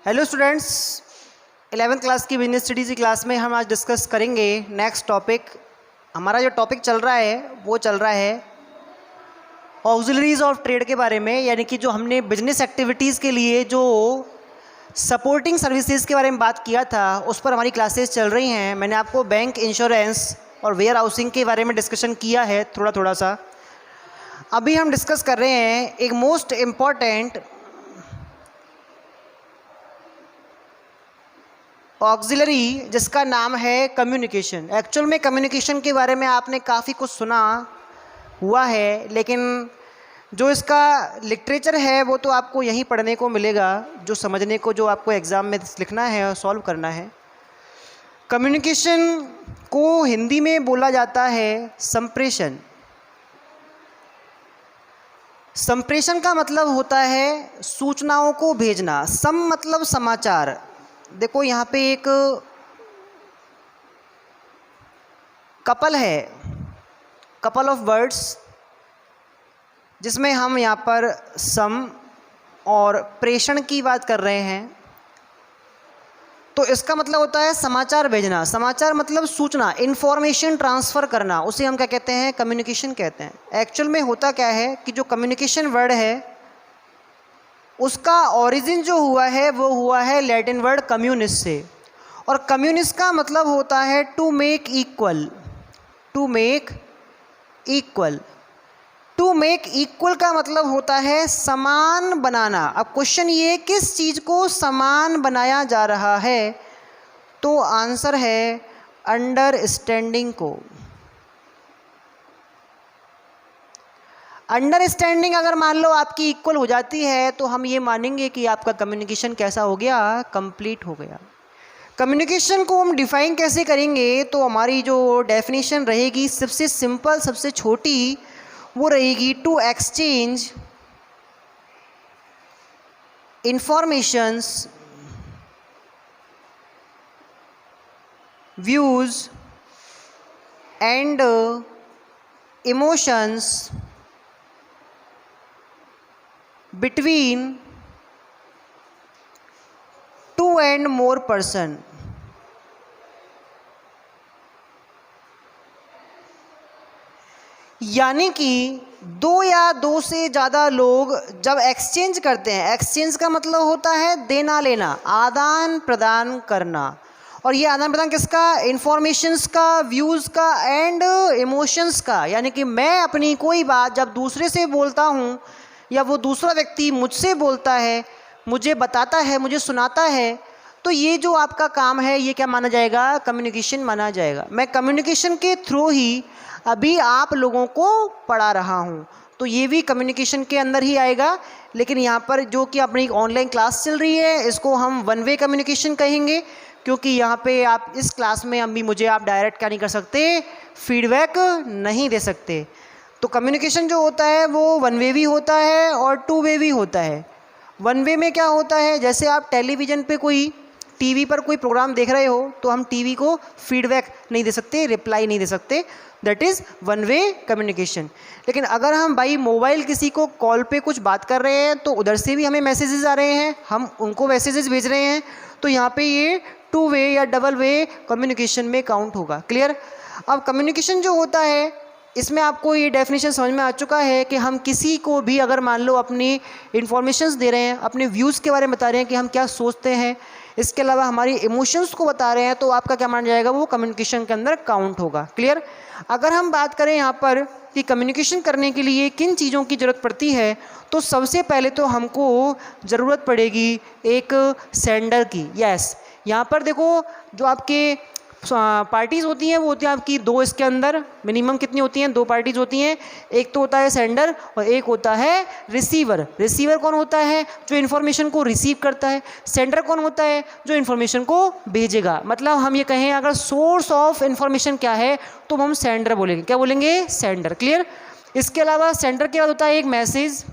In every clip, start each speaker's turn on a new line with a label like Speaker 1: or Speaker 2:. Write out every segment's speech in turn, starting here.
Speaker 1: Hello students, 11th class की business studies की class में हम आज डिस्कस करेंगे नेक्स्ट टॉपिक। हमारा जो टॉपिक चल रहा है वो चल रहा है ऑक्सिलरीज ऑफ ट्रेड के बारे में, यानी कि जो हमने बिजनेस एक्टिविटीज़ के लिए जो सपोर्टिंग सर्विसेज के बारे में बात किया था उस पर हमारी क्लासेस चल रही हैं। मैंने आपको बैंक, इंश्योरेंस और वेयर हाउसिंग के बारे में डिस्कशन किया है थोड़ा सा। अभी हम डिस्कस कर रहे हैं एक मोस्ट इम्पॉर्टेंट ऑक्सिलरी जिसका नाम है कम्युनिकेशन। एक्चुअल में कम्युनिकेशन के बारे में आपने काफ़ी कुछ सुना हुआ है, लेकिन जो इसका लिटरेचर है वो तो आपको यहीं पढ़ने को मिलेगा, जो समझने को जो आपको एग्ज़ाम में लिखना है और सॉल्व करना है। कम्युनिकेशन को हिंदी में बोला जाता है संप्रेषण। संप्रेषण का मतलब होता है सूचनाओं को भेजना। सम मतलब समाचार। देखो यहाँ पे एक कपल है, कपल ऑफ वर्ड्स, जिसमें हम यहाँ पर सम और प्रेषण की बात कर रहे हैं। तो इसका मतलब होता है समाचार भेजना। समाचार मतलब सूचना, इन्फॉर्मेशन ट्रांसफ़र करना, उसे हम क्या कहते हैं? कम्युनिकेशन कहते हैं। एक्चुअल में होता क्या है कि जो कम्युनिकेशन वर्ड है उसका ओरिजिन जो हुआ है वो हुआ है लैटिन वर्ड कम्युनिस से, और कम्युनिस का मतलब होता है to make equal. To make equal, to make equal का मतलब होता है समान बनाना। अब क्वेश्चन ये, किस चीज़ को समान बनाया जा रहा है? तो आंसर है अंडरस्टैंडिंग को। अंडरस्टैंडिंग अगर मान लो आपकी इक्वल हो जाती है तो हम ये मानेंगे कि आपका कम्युनिकेशन कैसा हो गया? कंप्लीट हो गया। कम्युनिकेशन को हम डिफाइन कैसे करेंगे? तो हमारी जो डेफिनेशन रहेगी सबसे सिंपल, सबसे छोटी, वो रहेगी to exchange informations, views and emotions between two and more person। यानी कि दो या दो से ज़्यादा लोग जब एक्सचेंज करते हैं, एक्सचेंज का मतलब होता है देना लेना, आदान प्रदान करना। और ये आदान प्रदान किसका? इंफॉर्मेशंस का, व्यूज़ का एंड इमोशंस का। यानी कि मैं अपनी कोई बात जब दूसरे से बोलता हूँ या वो दूसरा व्यक्ति मुझसे बोलता है, मुझे बताता है, मुझे सुनाता है, तो ये जो आपका काम है ये क्या माना जाएगा? कम्युनिकेशन माना जाएगा। मैं कम्युनिकेशन के थ्रू ही अभी आप लोगों को पढ़ा रहा हूँ, तो ये भी कम्युनिकेशन के अंदर ही आएगा। लेकिन यहाँ पर जो कि अपनी ऑनलाइन क्लास चल रही है इसको हम वन वे कम्युनिकेशन कहेंगे, क्योंकि यहाँ पे आप इस क्लास में अभी मुझे आप डायरेक्ट क्या नहीं कर सकते? फीडबैक नहीं दे सकते। तो कम्युनिकेशन जो होता है वो वन वे भी होता है और टू वे भी होता है। वन वे में क्या होता है, जैसे आप टेलीविज़न पे कोई, टीवी पर कोई प्रोग्राम देख रहे हो तो हम टीवी को फीडबैक नहीं दे सकते, रिप्लाई नहीं दे सकते, that is one way communication. लेकिन अगर हम भाई मोबाइल किसी को कॉल पे कुछ बात कर रहे हैं तो उधर से भी हमें मैसेजेस आ रहे हैं, हम उनको मैसेजेस भेज रहे हैं, तो यहाँ पे ये टू वे या डबल वे कम्युनिकेशन में काउंट होगा। क्लियर? अब कम्युनिकेशन जो होता है इसमें आपको ये डेफिनेशन समझ में आ चुका है कि हम किसी को भी अगर मान लो अपनी इन्फॉर्मेशंस दे रहे हैं, अपने व्यूज़ के बारे में बता रहे हैं कि हम क्या सोचते हैं, इसके अलावा हमारी इमोशंस को बता रहे हैं, तो आपका क्या माना जाएगा? वो कम्युनिकेशन के अंदर काउंट होगा। क्लियर? अगर हम बात करें यहाँ पर कि कम्युनिकेशन करने के लिए किन चीज़ों की ज़रूरत पड़ती है, तो सबसे पहले तो हमको ज़रूरत पड़ेगी एक सेंडर की। यस, यहाँ पर देखो जो आपके पार्टीज़ होती हैं वो होती हैं आपकी दो, इसके अंदर मिनिमम कितनी होती हैं? दो पार्टीज़ होती हैं। एक तो होता है सेंडर और एक होता है रिसीवर। रिसीवर कौन होता है? जो इन्फॉर्मेशन को रिसीव करता है। सेंडर कौन होता है? जो इन्फॉर्मेशन को भेजेगा। मतलब हम ये कहें अगर सोर्स ऑफ इन्फॉर्मेशन क्या है तो हम सेंडर बोलेंगे। क्या बोलेंगे? सेंडर। क्लियर? इसके अलावा सेंडर के बाद होता है एक मैसेज।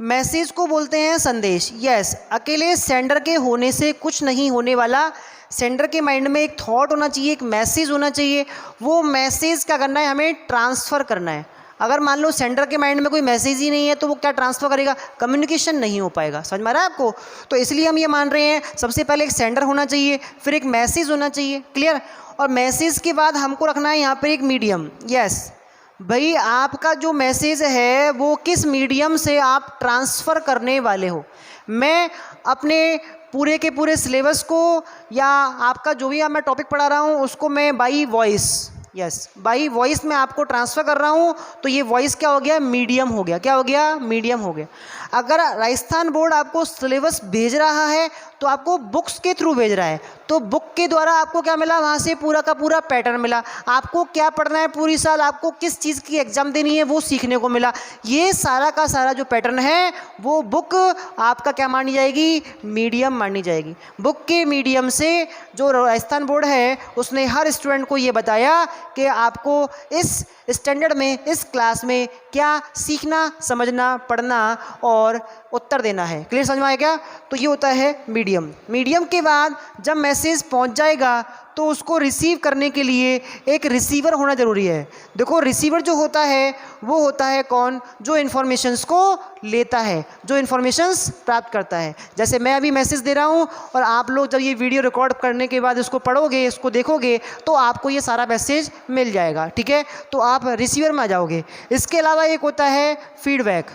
Speaker 1: मैसेज को बोलते हैं संदेश। यस, अकेले सेंडर के होने से कुछ नहीं होने वाला। सेंडर के माइंड में एक थॉट होना चाहिए, एक मैसेज होना चाहिए। वो मैसेज क्या करना है? हमें ट्रांसफ़र करना है। अगर मान लो सेंडर के माइंड में कोई मैसेज ही नहीं है तो वो क्या ट्रांसफ़र करेगा, कम्युनिकेशन नहीं हो पाएगा। समझ में आ रहा है आपको? तो इसलिए हम ये मान रहे हैं सबसे पहले एक सेंडर होना चाहिए, फिर एक मैसेज होना चाहिए, क्लियर। और मैसेज के बाद हमको रखना है यहाँ पर एक मीडियम। यस भाई, आपका जो मैसेज है वो किस मीडियम से आप ट्रांसफ़र करने वाले हो। मैं अपने पूरे के पूरे सिलेबस को या आपका जो भी मैं टॉपिक पढ़ा रहा हूँ उसको मैं by voice, yes by voice में आपको ट्रांसफ़र कर रहा हूँ, तो ये वॉइस क्या हो गया, मीडियम हो गया। क्या हो गया, मीडियम हो गया। अगर राजस्थान बोर्ड आपको सिलेबस भेज रहा है तो आपको बुक्स के थ्रू भेज रहा है, तो बुक के द्वारा आपको क्या मिला, वहाँ से पूरा का पूरा पैटर्न मिला। आपको क्या पढ़ना है पूरी साल, आपको किस चीज़ की एग्ज़ाम देनी है वो सीखने को मिला। ये सारा का सारा जो पैटर्न है वो बुक आपका क्या मानी जाएगी, मीडियम मानी जाएगी। बुक के मीडियम से जो राजस्थान बोर्ड है उसने हर स्टूडेंट को ये बताया कि आपको इस स्टैंडर्ड में, इस क्लास में क्या सीखना, समझना, पढ़ना और उत्तर देना है। क्लियर समझ में आया क्या? तो ये होता है मीडियम। मीडियम के बाद जब मैसेज पहुंच जाएगा तो उसको रिसीव करने के लिए एक रिसीवर होना ज़रूरी है। देखो रिसीवर जो होता है वो होता है कौन, जो इन्फॉर्मेशंस को लेता है, जो इन्फॉर्मेशंस प्राप्त करता है। जैसे मैं अभी मैसेज दे रहा हूँ और आप लोग जब ये वीडियो रिकॉर्ड करने के बाद इसको पढ़ोगे, इसको देखोगे तो आपको ये सारा मैसेज मिल जाएगा, ठीक है। तो आप रिसीवर में आ जाओगे। इसके अलावा एक होता है फीडबैक।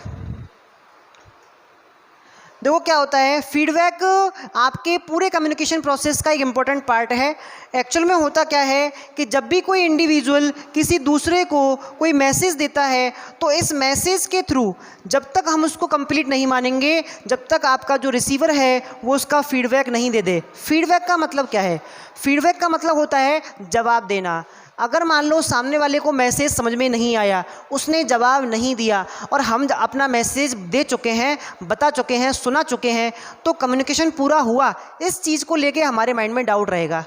Speaker 1: देखो क्या होता है, फीडबैक आपके पूरे कम्युनिकेशन प्रोसेस का एक इम्पॉर्टेंट पार्ट है। एक्चुअल में होता क्या है कि जब भी कोई इंडिविजुअल किसी दूसरे को कोई मैसेज देता है तो इस मैसेज के थ्रू जब तक हम उसको कंप्लीट नहीं मानेंगे, जब तक आपका जो रिसीवर है वो उसका फीडबैक नहीं दे दे। फीडबैक का मतलब क्या है, फीडबैक का मतलब होता है जवाब देना। अगर मान लो सामने वाले को मैसेज समझ में नहीं आया, उसने जवाब नहीं दिया और हम अपना मैसेज दे चुके हैं, बता चुके हैं, सुना चुके हैं, तो कम्युनिकेशन पूरा हुआ, इस चीज़ को लेके हमारे माइंड में डाउट रहेगा।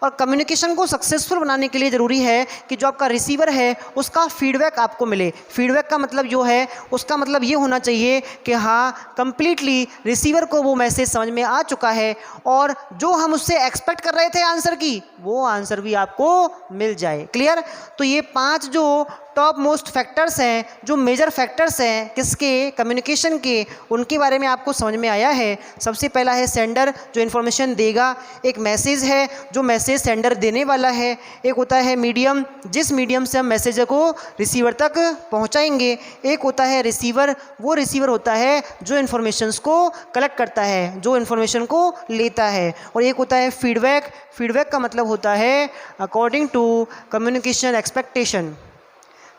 Speaker 1: और कम्युनिकेशन को सक्सेसफुल बनाने के लिए ज़रूरी है कि जो आपका रिसीवर है उसका फीडबैक आपको मिले। फीडबैक का मतलब जो है उसका मतलब ये होना चाहिए कि हाँ कंप्लीटली रिसीवर को वो मैसेज समझ में आ चुका है और जो हम उससे एक्सपेक्ट कर रहे थे आंसर की, वो आंसर भी आपको मिल जाए। क्लियर? तो ये 5 जो टॉप मोस्ट फैक्टर्स हैं, जो मेजर फैक्टर्स हैं किसके, कम्युनिकेशन के, उनके बारे में आपको समझ में आया है। सबसे पहला है सेंडर जो इन्फॉर्मेशन देगा, एक मैसेज है जो मैसेज सेंडर देने वाला है, एक होता है मीडियम जिस मीडियम से हम मैसेज को रिसीवर तक पहुंचाएंगे, एक होता है रिसीवर, वो रिसीवर होता है जो इन्फॉर्मेशंस को कलेक्ट करता है, जो इन्फॉर्मेशन को लेता है, और एक होता है फीडबैक। फीडबैक का मतलब होता है according to communication expectation.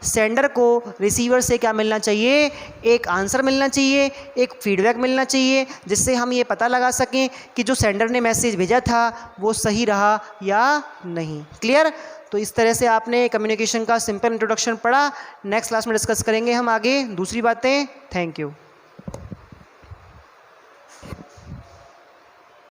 Speaker 1: Sender को रिसीवर से क्या मिलना चाहिए, एक आंसर मिलना चाहिए, एक फीडबैक मिलना चाहिए, जिससे हम ये पता लगा सकें कि जो सेंडर ने मैसेज भेजा था वो सही रहा या नहीं। क्लियर? तो इस तरह से आपने कम्युनिकेशन का सिंपल इंट्रोडक्शन पढ़ा। नेक्स्ट क्लास में डिस्कस करेंगे हम आगे दूसरी बातें। Thank you.